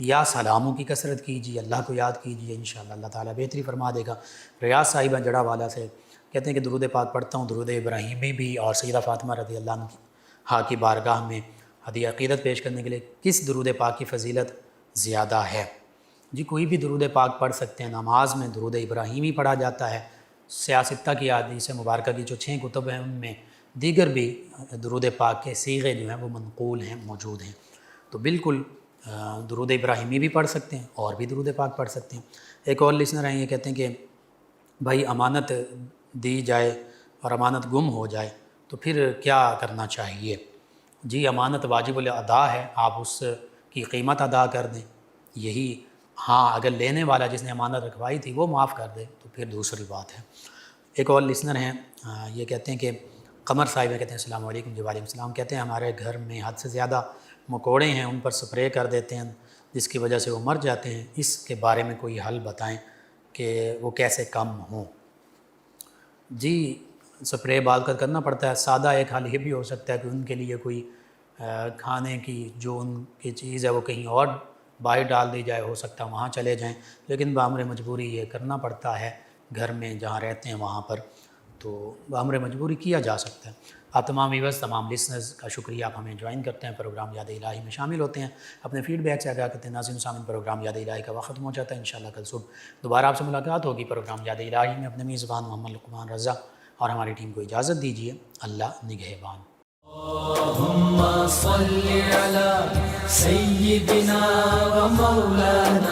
یا سلاموں کی کثرت کیجیے، اللہ کو یاد کیجیے، انشاءاللہ اللہ تعالیٰ بہتری فرما دے گا۔ ریاض صاحبہ جڑا والا سے کہتے ہیں کہ درود پاک پڑھتا ہوں، درود ابراہیمی بھی، اور سیدہ فاطمہ رضی اللہ عنہا کی بارگاہ میں ہدیہ عقیدت پیش کرنے کے لیے کس درود پاک کی فضیلت زیادہ ہے؟ جی کوئی بھی درود پاک پڑھ سکتے ہیں، نماز میں درود ابراہیمی پڑھا جاتا ہے، سیاستہ کی حدیث مبارکہ کی جو 6 کتب ہیں ان میں دیگر بھی درود پاک کے صیغے جو ہیں وہ منقول ہیں، موجود ہیں، تو بالکل درود ابراہیمی بھی پڑھ سکتے ہیں اور بھی درود پاک پڑھ سکتے ہیں۔ ایک اور لسنر ہیں، یہ کہتے ہیں کہ بھائی امانت دی جائے اور امانت گم ہو جائے تو پھر کیا کرنا چاہیے؟ جی امانت واجب الادا ہے، آپ اس کی قیمت ادا کر دیں، یہی، ہاں اگر لینے والا جس نے امانت رکھوائی تھی وہ معاف کر دے تو پھر دوسری بات ہے۔ ایک اور لسنر ہیں، یہ کہتے ہیں کہ قمر صاحب کہتے ہیں السلام علیکم، جی وعلیکم السلام، کہتے ہیں ہمارے گھر میں حد سے زیادہ مکوڑے ہیں، ان پر سپرے کر دیتے ہیں جس کی وجہ سے وہ مر جاتے ہیں، اس کے بارے میں کوئی حل بتائیں کہ وہ کیسے کم ہوں؟ جی سپرے بال کر کرنا پڑتا ہے. سادہ ایک حل یہ بھی ہو سکتا ہے کہ ان کے لیے کوئی کھانے کی جو ان کی چیز ہے وہ کہیں اور باہر ڈال دی جائے، ہو سکتا ہے وہاں چلے جائیں، لیکن بامر مجبوری یہ کرنا پڑتا ہے گھر میں جہاں رہتے ہیں وہاں پر، تو بامر مجبوری کیا جا سکتا ہے. آپ تمام ویورز، تمام لسنرز کا شکریہ، آپ ہمیں جوائن کرتے ہیں، پروگرام یاد الہی میں شامل ہوتے ہیں، اپنے فیڈ بیک سے آگاہ کرتے ہیں. ناظرین سامعین، پروگرام یاد الہی کا وقت ختم ہو جاتا ہے. انشاءاللہ کل صبح دوبارہ آپ سے ملاقات ہوگی پروگرام یاد الہی میں. اپنے میزبان محمد لقمان رضا اور ہماری ٹیم کو اجازت دیجیے. اللہ نگہبان. اللهم صل على سيدنا ومولانا